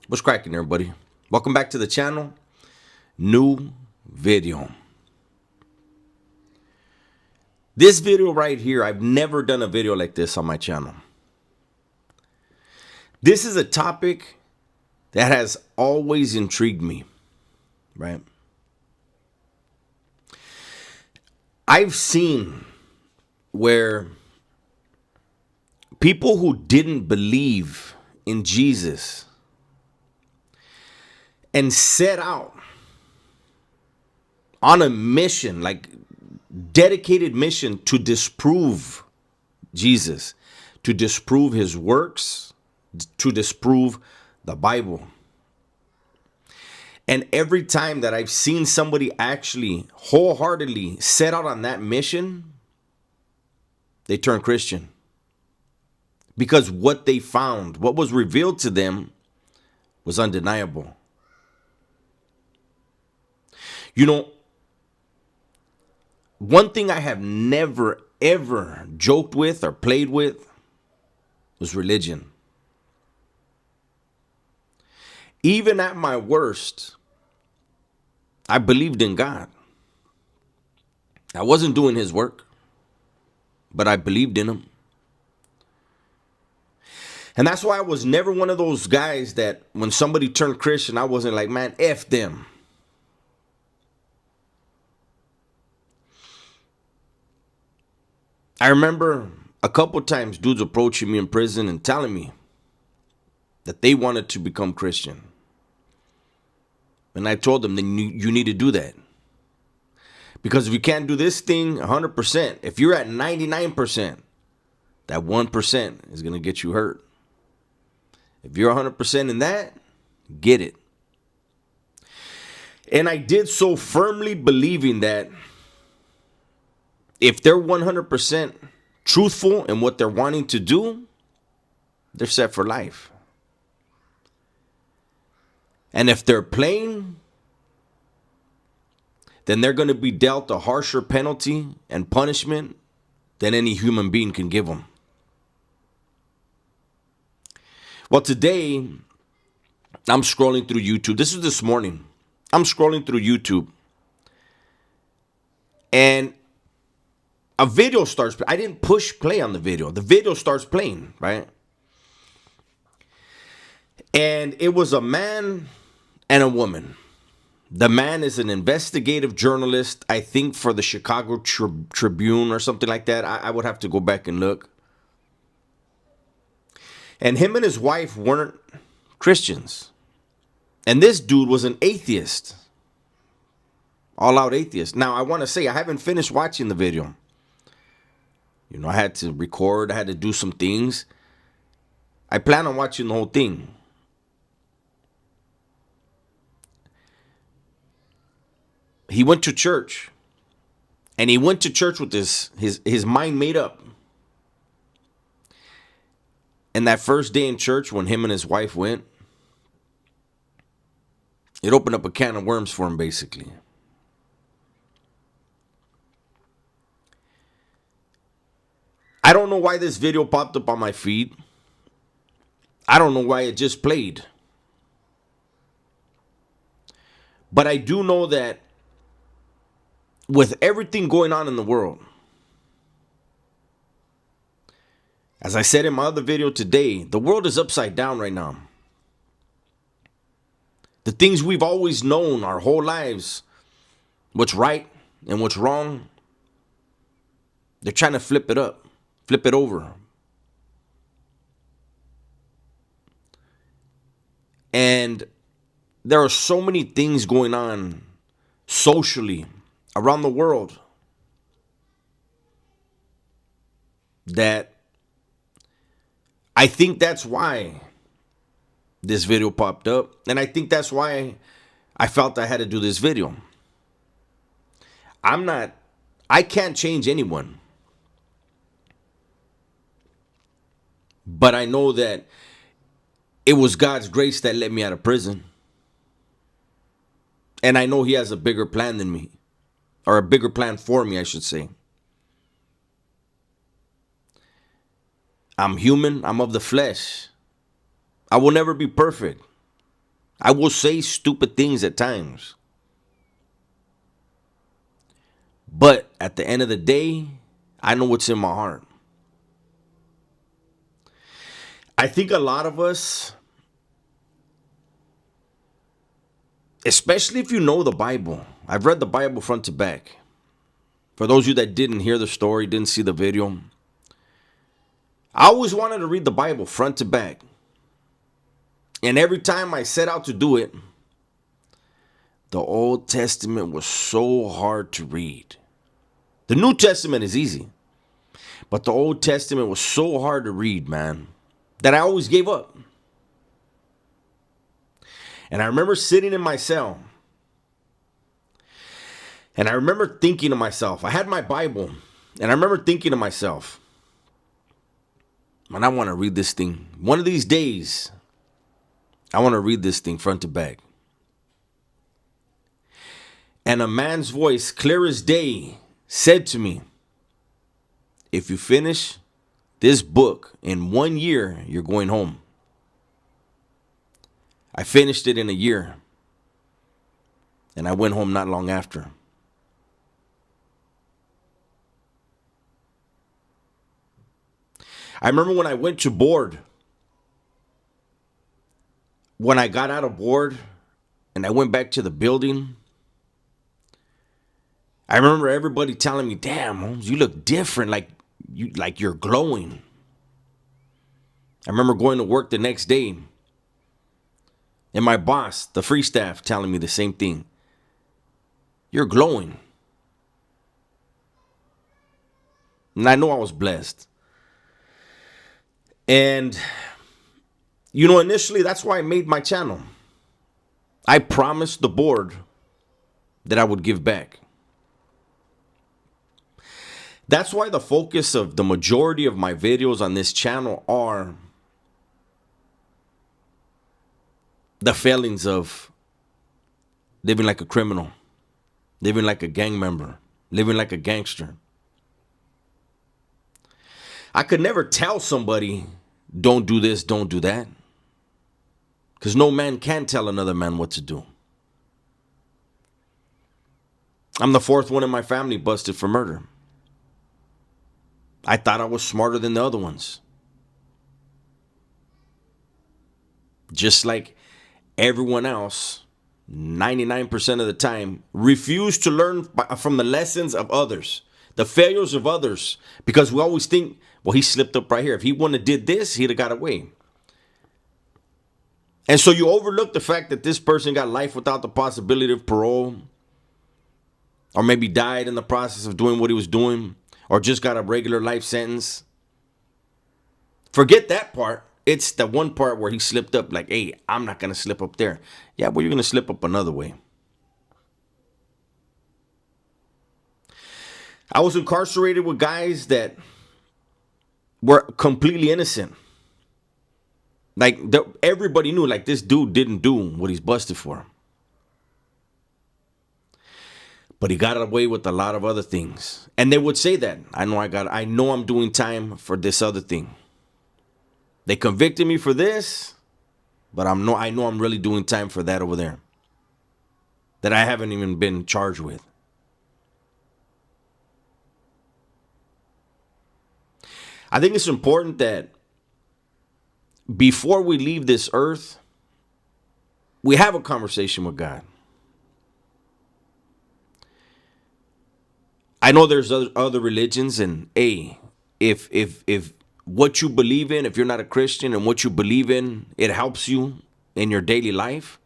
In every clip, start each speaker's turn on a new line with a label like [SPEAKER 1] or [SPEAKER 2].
[SPEAKER 1] What's cracking, everybody? Welcome back to the channel. New video. This video right here, I've never done a video like this on my channel. This is a topic that has always intrigued me, right? I've seen where people who didn't believe in Jesus and set out on a mission, like dedicated mission to disprove Jesus, to disprove his works, to disprove the Bible. And every time that I've seen somebody actually wholeheartedly set out on that mission, they turn Christian. Because what they found, what was revealed to them, was undeniable. You know, one thing I have never, ever joked with or played with was religion. Even at my worst, I believed in God. I wasn't doing his work, but I believed in him. And that's why I was never one of those guys that when somebody turned Christian, I wasn't like, man, F them. I remember a couple times dudes approaching me in prison and telling me that they wanted to become Christian. And I told them, then you need to do that. Because if you can't do this thing 100%, if you're at 99%, that 1% is going to get you hurt. If you're 100% in that, get it. And I did so firmly believing that if they're 100% truthful in what they're wanting to do, they're set for life. And if they're playing, then they're going to be dealt a harsher penalty and punishment than any human being can give them. Well, today, I'm scrolling through YouTube. This is this morning. I'm scrolling through YouTube. And a video starts. I didn't push play on the video. The video starts playing, right? And it was a man and a woman. The man is an investigative journalist, I think for the Chicago Tribune or something like that. I would have to go back and look. And him and his wife weren't Christians. And this dude was an atheist. All out atheist. Now, I want to say I haven't finished watching the video. You know, I had to record. I had to do some things. I plan on watching the whole thing. He went to church. And he went to church with his mind made up. And that first day in church when him and his wife went, it opened up a can of worms for him, basically. I don't know why this video popped up on my feed. I don't know why it just played. But I do know that with everything going on in the world, as I said in my other video today, the world is upside down right now. The things we've always known our whole lives, what's right and what's wrong, they're trying to flip it up, flip it over. And there are so many things going on socially around the world that I think that's why this video popped up. And I think that's why I felt I had to do this video. I can't change anyone. But I know that it was God's grace that let me out of prison. And I know he has a bigger plan than me. Or a bigger plan for me, I should say. I'm human. I'm of the flesh. I will never be perfect. I will say stupid things at times. But at the end of the day, I know what's in my heart. I think a lot of us, especially if you know the Bible, I've read the Bible front to back. For those of you that didn't hear the story, didn't see the video, I always wanted to read the Bible front to back. And every time I set out to do it, the Old Testament was so hard to read. The New Testament is easy, but the Old Testament was so hard to read, man, that I always gave up. And I remember sitting in my cell, and I remember thinking to myself, I had my Bible, and I remember thinking to myself, man, I want to read this thing. One of these days, I want to read this thing front to back. And a man's voice, clear as day, said to me, if you finish this book in 1 year, you're going home. I finished it in a year, and I went home not long after. I remember when I went to board, when I got out of board and I went back to the building, I remember everybody telling me, damn, Holmes, you look different, like you're glowing. I remember going to work the next day and my boss, the free staff, telling me the same thing. You're glowing. And I know I was blessed. And, initially that's why I made my channel. I promised the board that I would give back. That's why the focus of the majority of my videos on this channel are the failings of living like a criminal, living like a gang member, living like a gangster. I could never tell somebody, don't do this, don't do that. Because no man can tell another man what to do. I'm the fourth one in my family busted for murder. I thought I was smarter than the other ones. Just like everyone else, 99% of the time, refuse to learn from the lessons of others, the failures of others, because we always think, well, he slipped up right here. If he wouldn't have did this, he'd have got away. And so you overlook the fact that this person got life without the possibility of parole, or maybe died in the process of doing what he was doing, or just got a regular life sentence. Forget that part. It's the one part where he slipped up, like, hey, I'm not going to slip up there. Yeah, well, you're going to slip up another way. I was incarcerated with guys that were completely innocent. Like, everybody knew, like, this dude didn't do what he's busted for. But he got away with a lot of other things. And they would say that. I know I'm doing time for this other thing. They convicted me for this, but I know I'm really doing time for that over there, that I haven't even been charged with. I think it's important that before we leave this earth, we have a conversation with God. I know there's other religions, and if what you believe in, if you're not a Christian and what you believe in, it helps you in your daily life,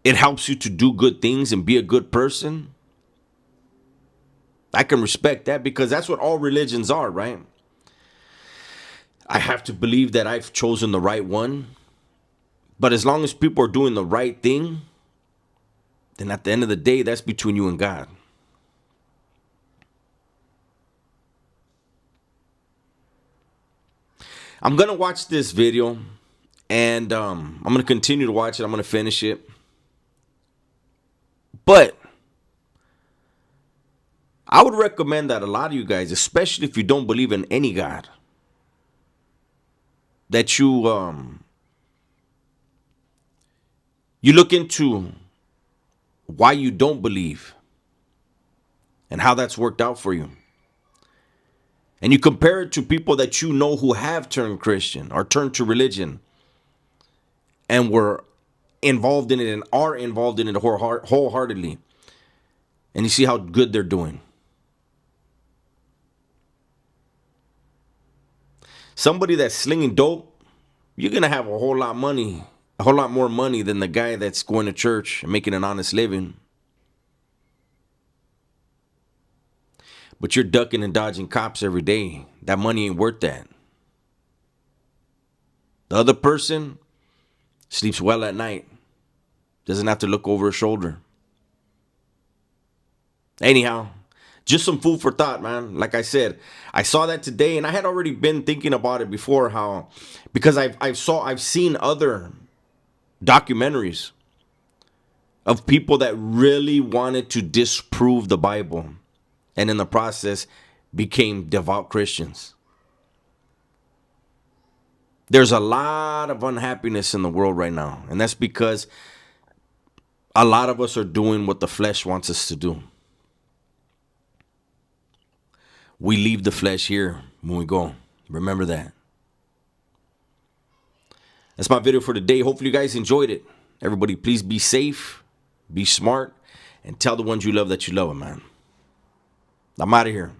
[SPEAKER 1] it helps you to do good things and be a good person, I can respect that, because that's what all religions are, right? I have to believe that I've chosen the right one. But as long as people are doing the right thing, then at the end of the day, that's between you and God. I'm going to watch this video, and I'm going to continue to watch it. I'm going to finish it. But I would recommend that a lot of you guys, especially if you don't believe in any God, that you look into why you don't believe and how that's worked out for you. And you compare it to people that you know who have turned Christian or turned to religion and were involved in it and are involved in it wholeheartedly. And you see how good they're doing. Somebody that's slinging dope, you're going to have a whole lot more money than the guy that's going to church and making an honest living. But you're ducking and dodging cops every day. That money ain't worth that. The other person sleeps well at night. Doesn't have to look over his shoulder. Anyhow, just some food for thought, man. Like I said, I saw that today, and I had already been thinking about it before. How, because I've seen other documentaries of people that really wanted to disprove the Bible, and in the process became devout Christians. There's a lot of unhappiness in the world right now, and that's because a lot of us are doing what the flesh wants us to do. We leave the flesh here when we go. Remember that. That's my video for today. Hopefully you guys enjoyed it. Everybody, please be safe, be smart, and tell the ones you love that you love them, man. I'm out of here.